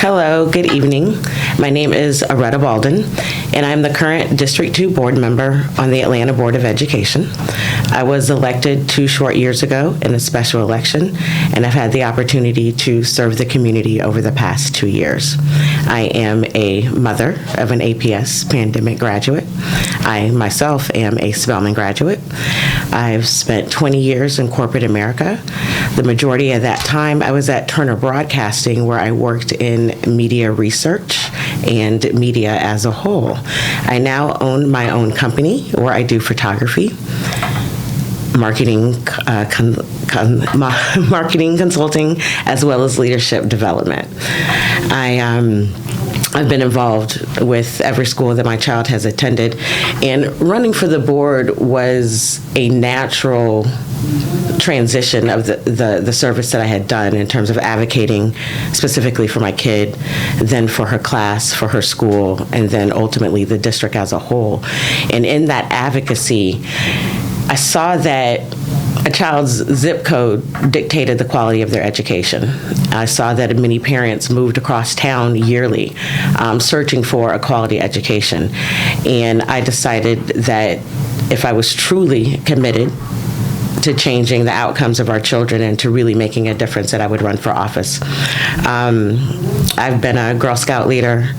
Hello, good evening. My name is Aretta Boldon, and I'm the current District 2 board member on the Atlanta Board of Education. I was elected 2 short years ago in a special election, and I've had the opportunity to serve the community over the past 2 years. I am a mother of an APS pandemic graduate. I myself am a Spelman graduate. I've spent 20 years in corporate America. The majority of that time I was at Turner Broadcasting, where I worked in media research and media as a whole. I now own my own company where I do photography, marketing, marketing consulting, as well as leadership development. I've been involved with every school that my child has attended, and running for the board was a natural transition of the service that I had done in terms of advocating specifically for my kid, then for her class, for her school, and then ultimately the district as a whole. And in that advocacy, I saw that a child's zip code dictated the quality of their education. I saw that many parents moved across town yearly searching for a quality education. And I decided that if I was truly committed to changing the outcomes of our children and to really making a difference, that I would run for office. I've been a Girl Scout leader.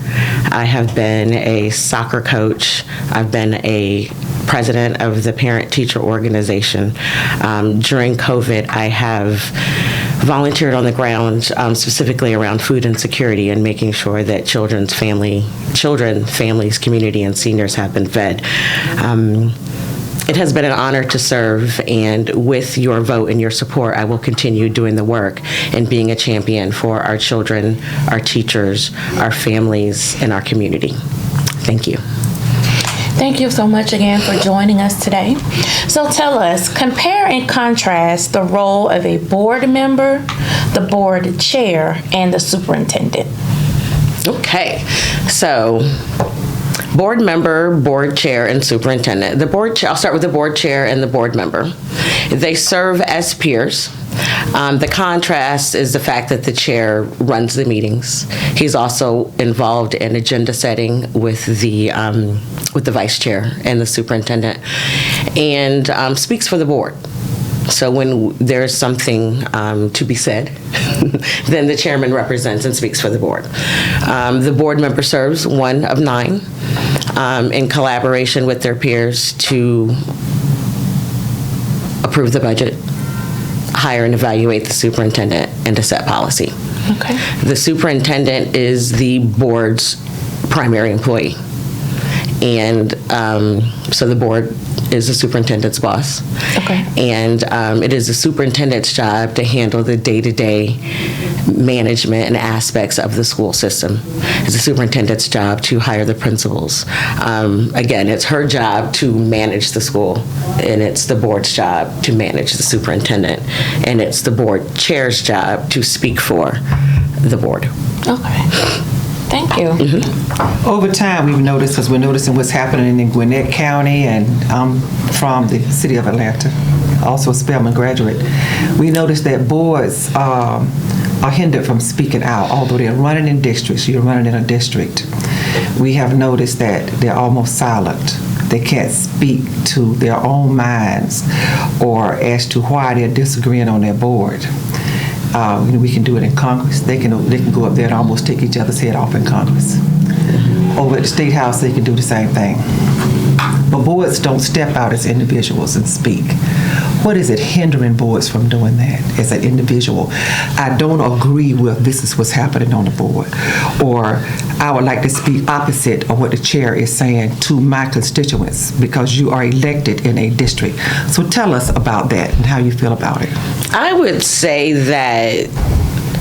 I have been a soccer coach. I've been a president of the parent-teacher organization. During COVID, I have volunteered on the ground, specifically around food insecurity and making sure that children, families, community, and seniors have been fed. It has been an honor to serve, and with your vote and your support, I will continue doing the work and being a champion for our children, our teachers, our families, and our community. Thank you. Thank you so much again for joining us today. So tell us, compare and contrast the role of a board member, the board chair, and the superintendent. Okay, so board member, board chair, and superintendent. I'll start with the board chair and the board member. They serve as peers. The contrast is the fact that the chair runs the meetings. He's also involved in agenda setting with the vice chair and the superintendent, and speaks for the board. So when there's something to be said, then the chairman represents and speaks for the board. The board member serves one of 9 in collaboration with their peers to approve the budget, hire and evaluate the superintendent, and to set policy. Okay. The superintendent is the board's primary employee. And so the board is the superintendent's boss. Okay. And it is the superintendent's job to handle the day-to-day management and aspects of the school system. It's the superintendent's job to hire the principals. Again, it's her job to manage the school, and it's the board's job to manage the superintendent, and it's the board chair's job to speak for the board. Okay. Thank you. Mm-hmm. Over time, we've noticed, because we're noticing what's happening in Gwinnett County, and I'm from the city of Atlanta, also a Spelman graduate. We noticed that boards are hindered from speaking out, although they're running in districts. You're running in a district. We have noticed that they're almost silent. They can't speak to their own minds or as to why they're disagreeing on their board. We can do it in Congress. They can go up there and almost take each other's head off in Congress. Over at the State House, they can do the same thing. But boards don't step out as individuals and speak. What is it hindering boards from doing that as an individual? I don't agree with this is what's happening on the board. Or I would like to speak opposite of what the chair is saying to my constituents, because you are elected in a district. So tell us about that and how you feel about it. I would say that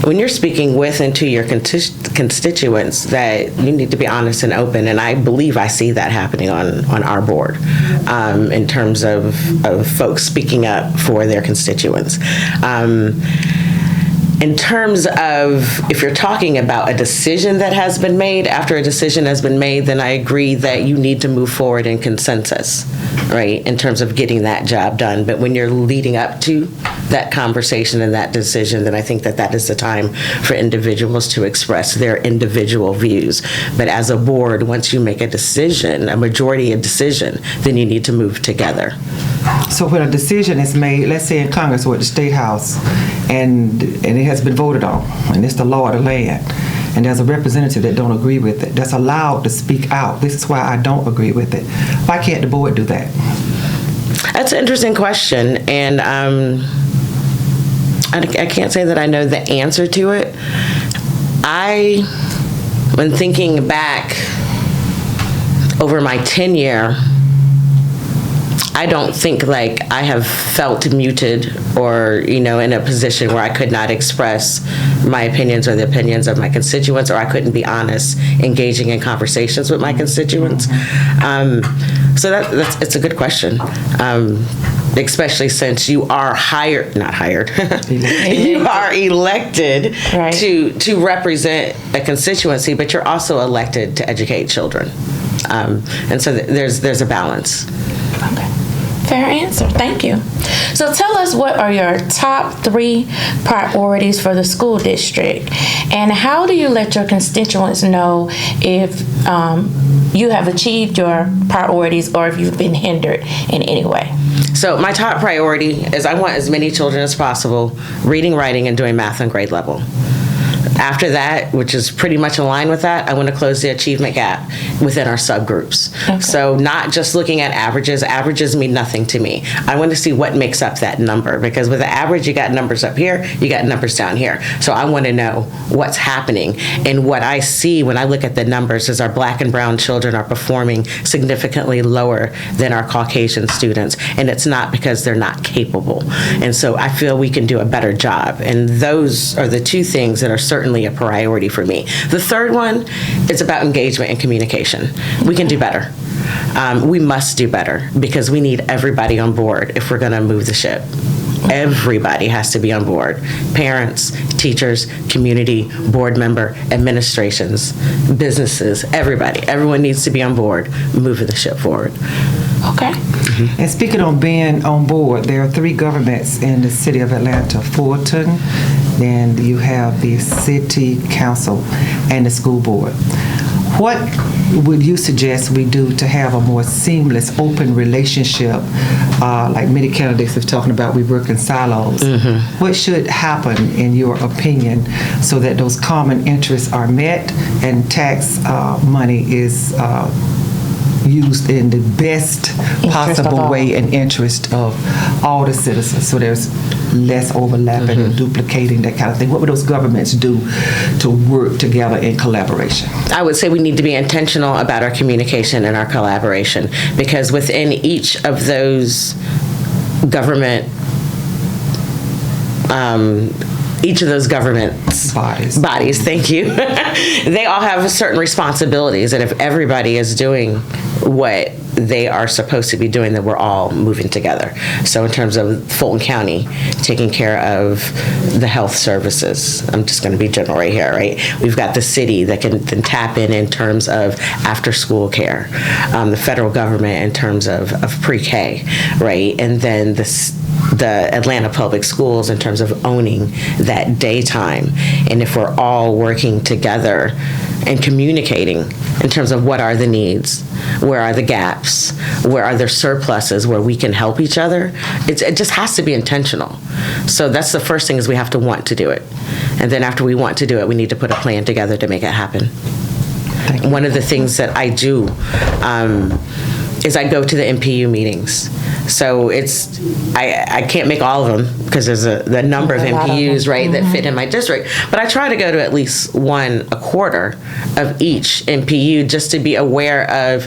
when you're speaking with and to your constituents, that you need to be honest and open, and I believe I see that happening on our board in terms of folks speaking up for their constituents. In terms of if you're talking about a decision that has been made, after a decision has been made, then I agree that you need to move forward in consensus, right, in terms of getting that job done. But when you're leading up to that conversation and that decision, then I think that that is the time for individuals to express their individual views. But as a board, once you make a decision, a majority of decision, then you need to move together. So when a decision is made, let's say in Congress or at the State House, and it has been voted on, and it's the law of the land, and there's a representative that don't agree with it, that's allowed to speak out. This is why I don't agree with it. Why can't the board do that? That's an interesting question, and I can't say that I know the answer to it. When thinking back over my tenure, I don't think like I have felt muted or, in a position where I could not express my opinions or the opinions of my constituents, or I couldn't be honest, engaging in conversations with my constituents. So it's a good question. Especially since you are not hired, you are elected right. to represent a constituency, but you're also elected to educate children. And so there's a balance. Okay. Fair answer. Thank you. So tell us, what are your top 3 priorities for the school district, and how do you let your constituents know if you have achieved your priorities or if you've been hindered in any way? So my top priority is I want as many children as possible reading, writing, and doing math on grade level. After that, which is pretty much in line with that, I want to close the achievement gap within our subgroups. Okay. So not just looking at averages. Averages mean nothing to me. I want to see what makes up that number, because with the average, you got numbers up here, you got numbers down here. So I want to know what's happening. And what I see when I look at the numbers is our Black and brown children are performing significantly lower than our Caucasian students. And it's not because they're not capable. And so I feel we can do a better job. And those are the 2 things that are certainly a priority for me. The third one is about engagement and communication. We can do better. We must do better, because we need everybody on board if we're going to move the ship. Everybody has to be on board. Parents, teachers, community, board member, administrations, businesses, everybody. Everyone needs to be on board moving the ship forward. Okay. Mm-hmm. And speaking on being on board, there are 3 governments in the city of Atlanta: Fulton, then you have the city council, and the school board. What would you suggest we do to have a more seamless, open relationship? Like many candidates are talking about, we work in silos. Mm-hmm. What should happen, in your opinion, so that those common interests are met and tax money is used in the best possible way in interest of all the citizens, so there's less overlapping and duplicating, that kind of thing? What would those governments do to work together in collaboration? I would say we need to be intentional about our communication and our collaboration, because within each of those government bodies, thank you, they all have certain responsibilities, and if everybody is doing what they are supposed to be doing, then we're all moving together. So in terms of Fulton County taking care of the health services, I'm just going to be general right here, right? We've got the city that can then tap in terms of after-school care, the federal government in terms of pre-K, right? And then the Atlanta Public Schools in terms of owning that daytime. And if we're all working together and communicating in terms of what are the needs, where are the gaps, where are there surpluses where we can help each other, it just has to be intentional. So that's the first thing, is we have to want to do it. And then after we want to do it, we need to put a plan together to make it happen. One of the things that I do is I go to the MPU meetings. So I can't make all of them, because there's the number of MPUs, right, that fit in my district. But I try to go to at least one a quarter of each MPU, just to be aware of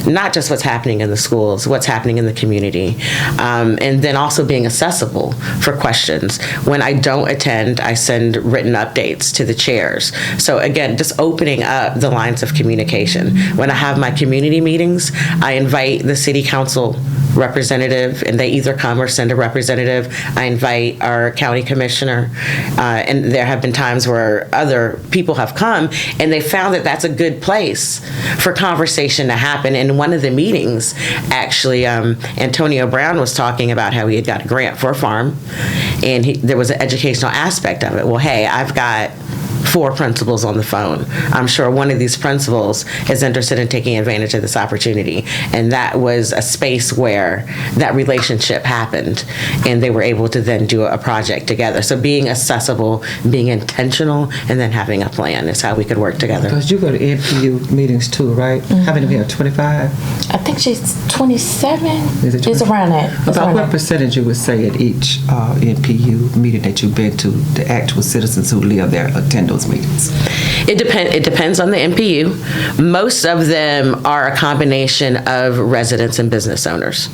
not just what's happening in the schools, what's happening in the community, and then also being accessible for questions. When I don't attend, I send written updates to the chairs. So again, just opening up the lines of communication. When I have my community meetings, I invite the city council representative, and they either come or send a representative. I invite our county commissioner, and there have been times where other people have come, and they found that that's a good place for conversation to happen. In one of the meetings, actually, Antonio Brown was talking about how he had got a grant for a farm, and there was an educational aspect of it. Well, hey, I've got 4 principals on the phone. I'm sure one of these principals is interested in taking advantage of this opportunity. And that was a space where that relationship happened, and they were able to then do a project together. So being accessible, being intentional, and then having a plan is how we could work together. Because you go to NPU meetings too, right? How many of you have 25? I think she's 27. Is it It's around that. It's About around what that. percentage you would say at each NPU meeting that you've been to, the actual citizens who live there attend those meetings? It depends on the MPU. Most of them are a combination of residents and business owners.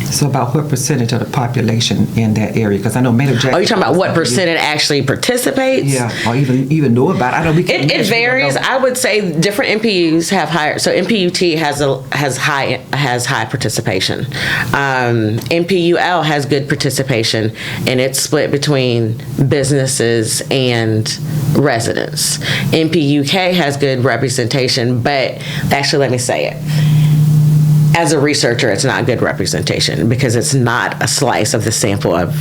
So about what percentage of the population in that area? Because I know Maynard Jackson. Are you talking about what percentage actually participates? Yeah, or even know about it. I know we can't. It varies. I would say different MPUs have higher. So MPUT has high participation. MPUL has good participation, and it's split between businesses and residents. MPUK has good representation, but actually, let me say it. As a researcher, it's not good representation because it's not a slice of the sample of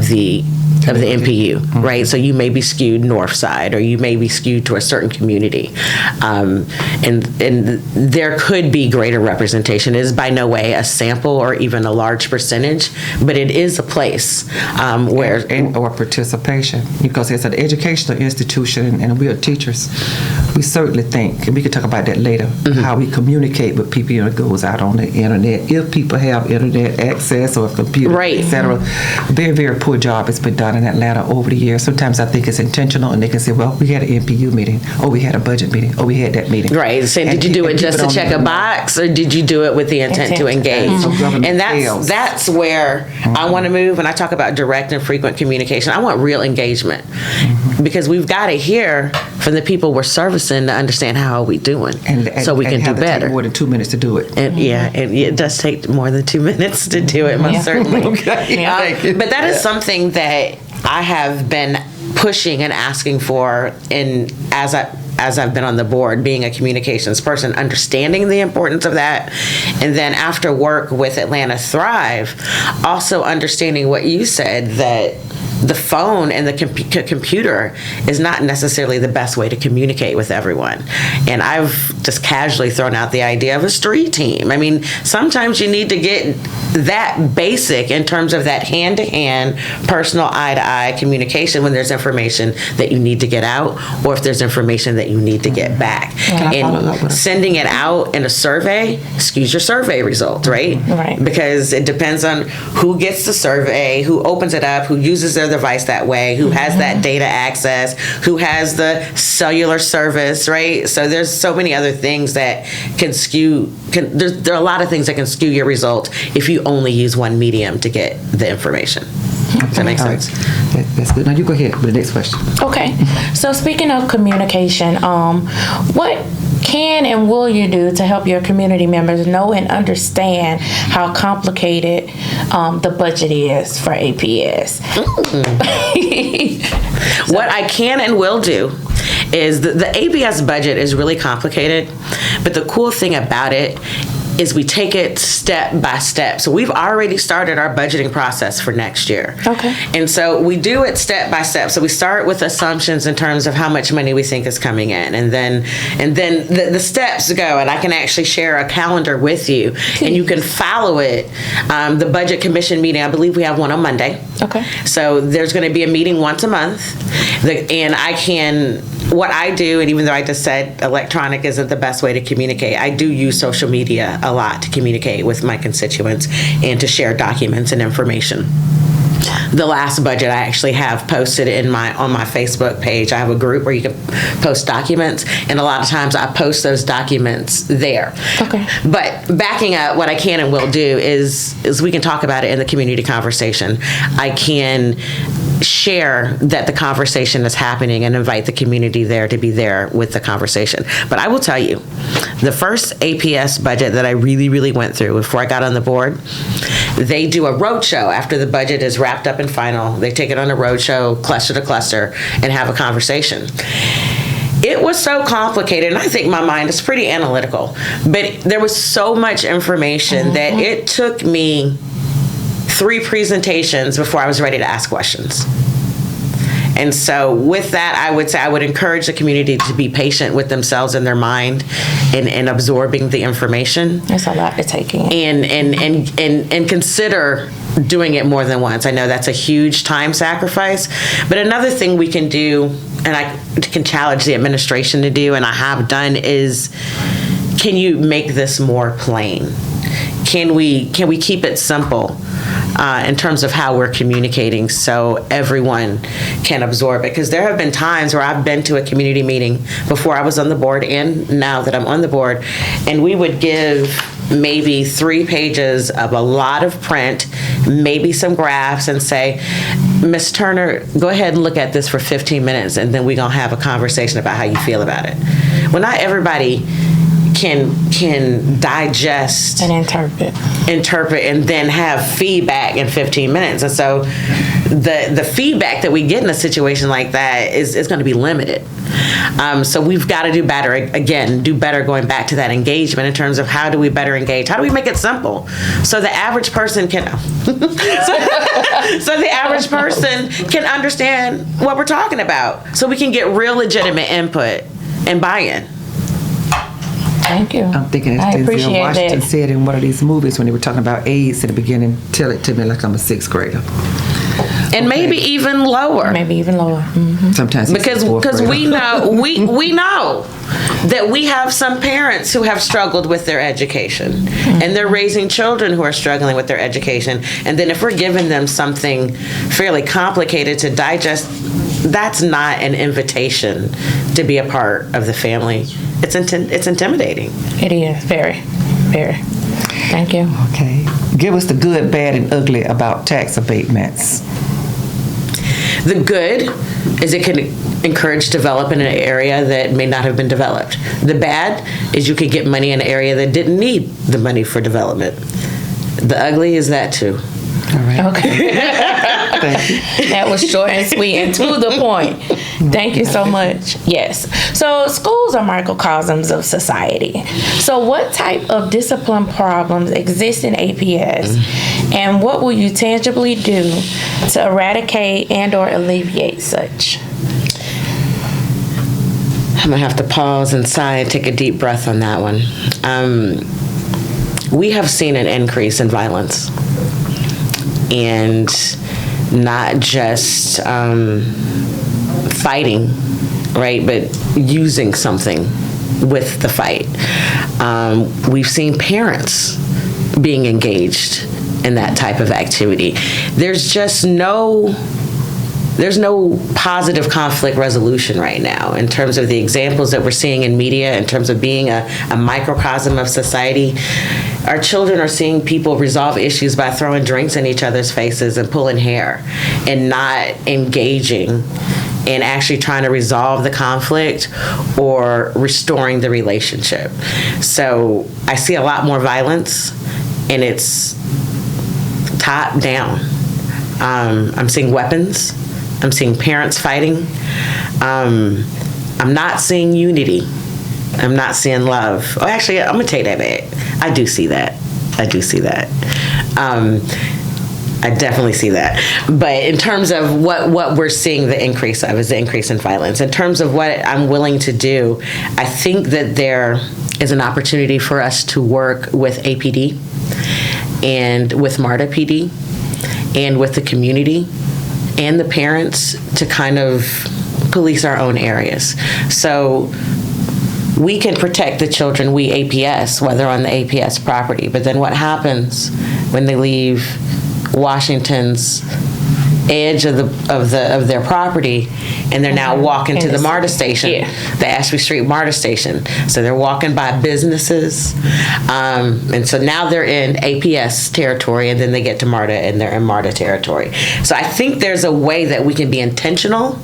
the MPU, right? So you may be skewed north side, or you may be skewed to a certain community, and there could be greater representation. It is by no way a sample or even a large percentage, but it is a place where or participation, because it's an educational institution, and we are teachers. We certainly think, and we can talk about that later, how we communicate with people when it goes out on the internet. If people have internet access or a computer, Right. etc. Very, very poor job has been done in Atlanta over the years. Sometimes I think it's intentional, and they can say, well, we had an MPU meeting, or we had a budget meeting, or we had that meeting. Right. So did you do it just to check a box, or did you do it with the intent to engage? And that's where I want to move. When I talk about direct and frequent communication, I want real engagement, because we've got to hear from the people we're servicing to understand how are we doing, so we can do have to better. take more than 2 minutes to do it. And and it does take more than 2 minutes to do it, most certainly. Okay. Thank you. But that is something that I have been pushing and asking for, and as I've been on the board, being a communications person, understanding the importance of that, and then after work with Atlanta Thrive, also understanding what you said, that the phone and the computer is not necessarily the best way to communicate with everyone. And I've just casually thrown out the idea of a street team. I mean, sometimes you need to get that basic in terms of that hand-to-hand, personal eye-to-eye communication when there's information that you need to get out, or if there's information that you need to get back. And sending it out in a survey skews your survey results, right? Right. Because it depends on who gets the survey, who opens it up, who uses their device that way, who has that data access, who has the cellular service, right? So there's so many other things that can skew. There are a lot of things that can skew your results if you only use one medium to get the information. Does that make sense? That's good. Now you go ahead with the next question. Okay. So speaking of communication, what can and will you do to help your community members know and understand how complicated the budget is for APS? What I can and will do is the APS budget is really complicated, but the cool thing about it is we take it step by step. So we've already started our budgeting process for next year. Okay. And so we do it step by step. So we start with assumptions in terms of how much money we think is coming in. And then the steps go, and I can actually share a calendar with you, and you can follow it. The budget commission meeting, I believe we have one on Monday. Okay. So there's going to be a meeting once a month. And what I do, and even though I just said electronic isn't the best way to communicate, I do use social media a lot to communicate with my constituents and to share documents and information. The last budget I actually have posted on my Facebook page. I have a group where you can post documents, and a lot of times I post those documents there. Okay. But backing up, what I can and will do is we can talk about it in the community conversation. I can share that the conversation is happening and invite the community there to be there with the conversation. But I will tell you, the first APS budget that I really went through before I got on the board, they do a roadshow after the budget is wrapped up and final. They take it on a roadshow, cluster to cluster, and have a conversation. It was so complicated, and I think my mind is pretty analytical, but there was so much information that it took me 3 presentations before I was ready to ask questions. And so with that, I would say I would encourage the community to be patient with themselves and their mind in absorbing the information. There's a lot to take in. And consider doing it more than once. I know that's a huge time sacrifice, but another thing we can do, and I can challenge the administration to do, and I have done, is can you make this more plain? Can we keep it simple in terms of how we're communicating so everyone can absorb it? Because there have been times where I've been to a community meeting before I was on the board and now that I'm on the board, and we would give maybe 3 pages of a lot of print, maybe some graphs, and say, Ms. Turner, go ahead and look at this for 15 minutes, and then we're going to have a conversation about how you feel about it. Well, not everybody can digest And interpret and then have feedback in 15 minutes. And so the feedback that we get in a situation like that is going to be limited. So we've got to do better going back to that engagement in terms of how do we better engage? How do we make it simple so the average person can so the average person can understand what we're talking about, so we can get real legitimate input and buy-in. Thank you. I'm thinking I as appreciate Denzel Washington that. said in one of these movies when they were talking about AIDS in the beginning, tell it to me like I'm a 6th grader. And maybe even lower. Maybe even lower. Sometimes it's Because a 4th grader. we know that we have some parents who have struggled with their education, and they're raising children who are struggling with their education. And then if we're giving them something fairly complicated to digest, that's not an invitation to be a part of the family. It's intimidating. It is very. Thank you. Okay. Give us the good, bad, and ugly about tax abatements. The good is it can encourage development in an area that may not have been developed. The bad is you could get money in an area that didn't need the money for development. The ugly is that too. All right. Okay. Thank you. That was short and sweet and to the point. Thank you so much. Yes. So schools are microcosms of society. So what type of discipline problems exist in APS, and what will you tangibly do to eradicate and or alleviate such? I'm gonna have to pause and sigh and take a deep breath on that one. We have seen an increase in violence, and not just fighting, right, but using something with the fight. We've seen parents being engaged in that type of activity. There's no positive conflict resolution right now in terms of the examples that we're seeing in media, in terms of being a microcosm of society. Our children are seeing people resolve issues by throwing drinks in each other's faces and pulling hair and not engaging in actually trying to resolve the conflict or restoring the relationship. So I see a lot more violence, and it's top down. I'm seeing weapons. I'm seeing parents fighting. I'm not seeing unity. I'm not seeing love. Oh, actually, I'm gonna take that back. I do see that. I definitely see that. But in terms of what we're seeing the increase of is the increase in violence. In terms of what I'm willing to do, I think that there is an opportunity for us to work with APD and with MARTA PD and with the community and the parents to kind of police our own areas. So we can protect the children, we APS, whether on the APS property, but then what happens when they leave Washington's edge of their property, and they're now walking to the MARTA station, the Ashby Street MARTA station. So they're walking by businesses, and so now they're in APS territory, and then they get to MARTA, and they're in MARTA territory. So I think there's a way that we can be intentional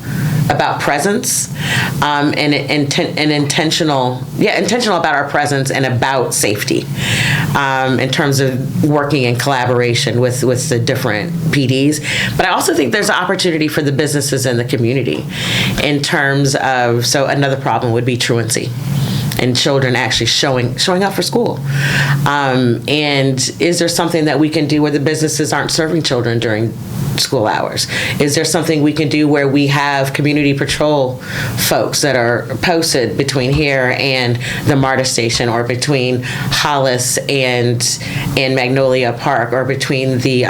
about presence, and intentional about our presence and about safety, in terms of working in collaboration with the different PDs. But I also think there's an opportunity for the businesses in the community in terms of, so another problem would be truancy and children actually showing up for school. And is there something that we can do where the businesses aren't serving children during school hours? Is there something we can do where we have community patrol folks that are posted between here and the MARTA station, or between Hollis and Magnolia Park, or between the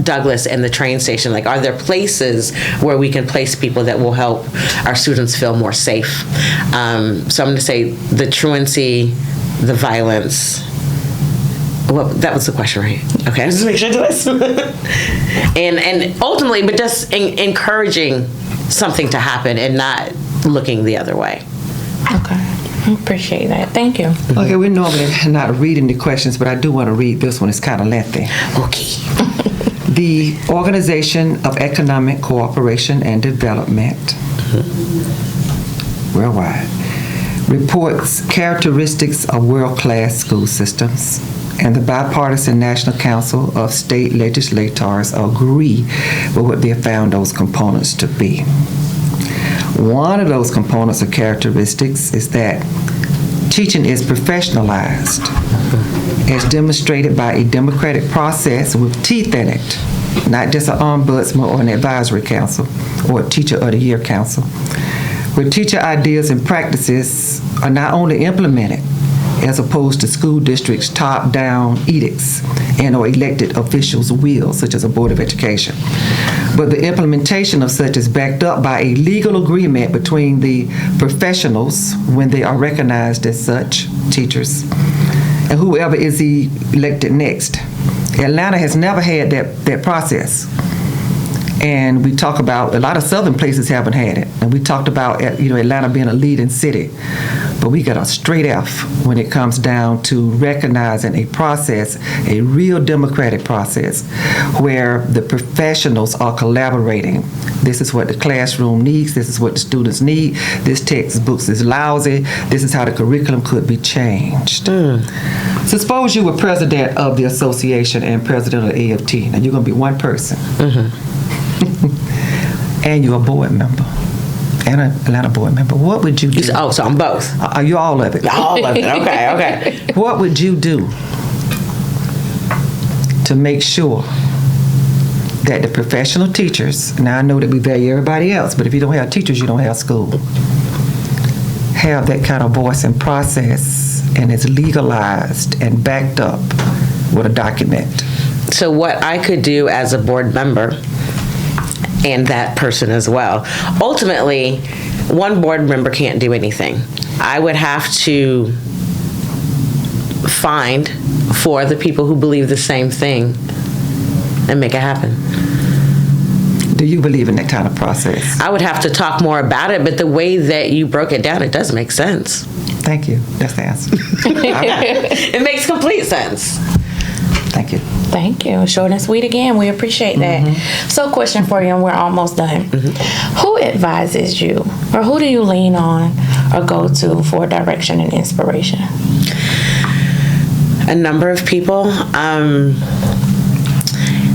Douglas and the train station? Like, are there places where we can place people that will help our students feel more safe? So I'm going to say the truancy, the violence. Well, that was the question, right? Okay, just make sure I do this. and ultimately, but just encouraging something to happen and not looking the other way. Okay, I appreciate that. Thank you. Okay, we're normally not reading the questions, but I do want to read this one. It's kind of lengthy. Okay. The Organization of Economic Cooperation and Development, worldwide, reports characteristics of world-class school systems, and the Bipartisan National Council of State Legislators agree with what they have found those components to be. One of those components or characteristics is that teaching is professionalized, as demonstrated by a democratic process with teeth in it, not just an ombudsman or an advisory council or a teacher of the year council, where teacher ideas and practices are not only implemented, as opposed to school districts' top-down edicts and or elected officials' will, such as a Board of Education, but the implementation of such is backed up by a legal agreement between the professionals, when they are recognized as such, teachers, and whoever is elected next. Atlanta has never had that process. And we talk about, a lot of southern places haven't had it. And we talked about, Atlanta being a leading city. But we got a straight F when it comes down to recognizing a process, a real democratic process, where the professionals are collaborating. This is what the classroom needs. This is what the students need. This textbook is lousy. This is how the curriculum could be changed. So suppose you were president of the association and president of the AFT. Now you're going to be one person. And you're a board member. And an Atlanta board member. What would you do? Oh, so I'm both. Are you all of it? All of it. Okay. What would you do to make sure that the professional teachers, now I know that we value everybody else, but if you don't have teachers, you don't have school, have that kind of voice and process, and it's legalized and backed up with a document? So what I could do as a board member, and that person as well. Ultimately, one board member can't do anything. I would have to find for the people who believe the same thing and make it happen. Do you believe in that kind of process? I would have to talk more about it, but the way that you broke it down, it does make sense. Thank you. That's the answer. It makes complete sense. Thank you. Thank you. Short and sweet again. We appreciate that. So question for you, and we're almost done. Who advises you, or who do you lean on or go to for direction and inspiration? A number of people.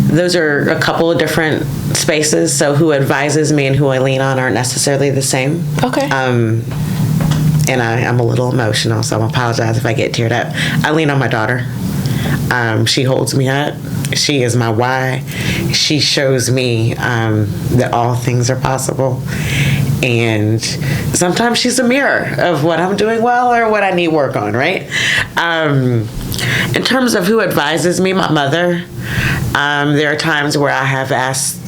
Those are a couple of different spaces, so who advises me and who I lean on aren't necessarily the same. Okay. And I'm a little emotional, so I apologize if I get teared up. I lean on my daughter. She holds me up. She is my why. She shows me that all things are possible. And sometimes she's a mirror of what I'm doing well or what I need work on, right? In terms of who advises me, my mother. There are times where I have asked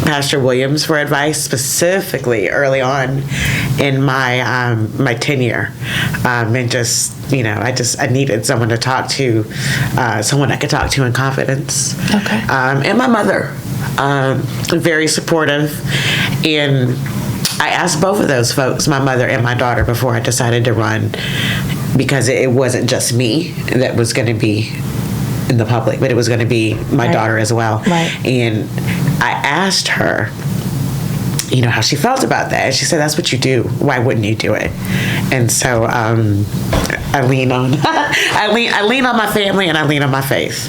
Pastor Williams for advice, specifically early on in my my tenure, and just I needed someone to talk to, someone I could talk to in confidence. Okay. And my mother, very supportive, and I asked both of those folks, my mother and my daughter, before I decided to run, because it wasn't just me that was going to be in the public, but it was going to be my daughter as well. Right. And I asked her, you know, how she felt about that. And she said, that's what you do. Why wouldn't you do it? And so I lean on I lean on my family, and I lean on my faith.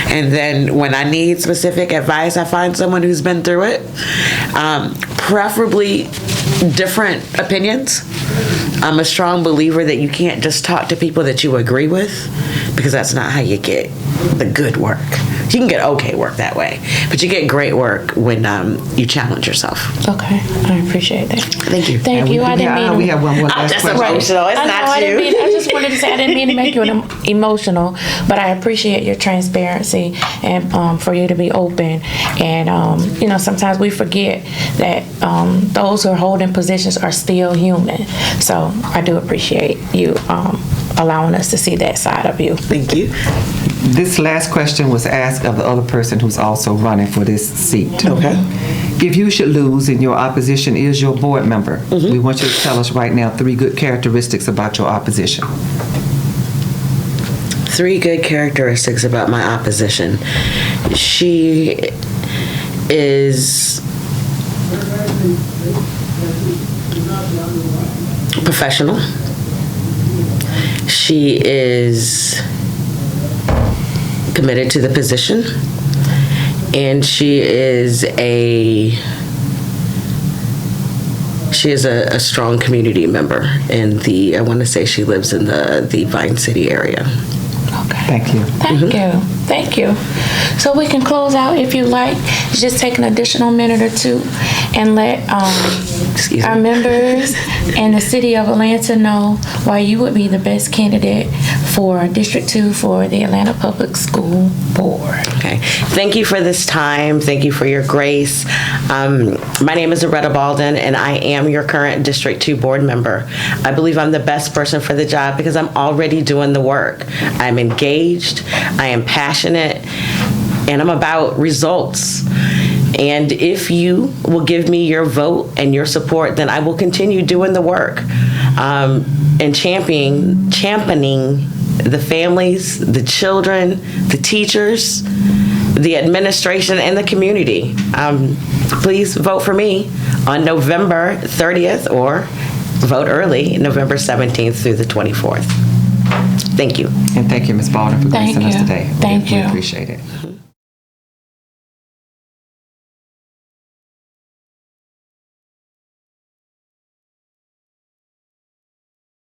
And then when I need specific advice, I find someone who's been through it, preferably different opinions. I'm a strong believer that you can't just talk to people that you agree with, because that's not how you get the good work. You can get okay work that way, but you get great work when you challenge yourself. Okay, I appreciate that. Thank you. Thank you. I didn't mean we have one more last just question. emotional. It's I know, not you. I just wanted to say I didn't mean to make you emotional, but I appreciate your transparency and for you to be open. And you know, sometimes we forget that those who are holding positions are still human. So I do appreciate you allowing us to see that side of you. Thank you. This last question was asked of the other person who's also running for this seat. Okay. If you should lose and your opposition is your board member, we want you to tell us right now 3 good characteristics about your opposition. 3 good characteristics about my opposition. She is professional. She is committed to the position, and she is a strong community member in the, I want to say she lives in the Vine City area. Okay. Thank you. Thank you. Thank you. So we can close out if you like. Just take an additional minute or 2 and let Excuse our me. members and the city of Atlanta know why you would be the best candidate for District 2 for the Atlanta Public School Board. Okay. Thank you for this time. Thank you for your grace. My name is Aretta Boldon, and I am your current District 2 board member. I believe I'm the best person for the job because I'm already doing the work. I'm engaged, I am passionate, and I'm about results. And if you will give me your vote and your support, then I will continue doing the work and championing the families, the children, the teachers, the administration, and the community. Please vote for me on November 30th or vote early, November 17th through the 24th. Thank you. And thank you, Ms. Boldon, for gracing us today. Thank you. We appreciate it.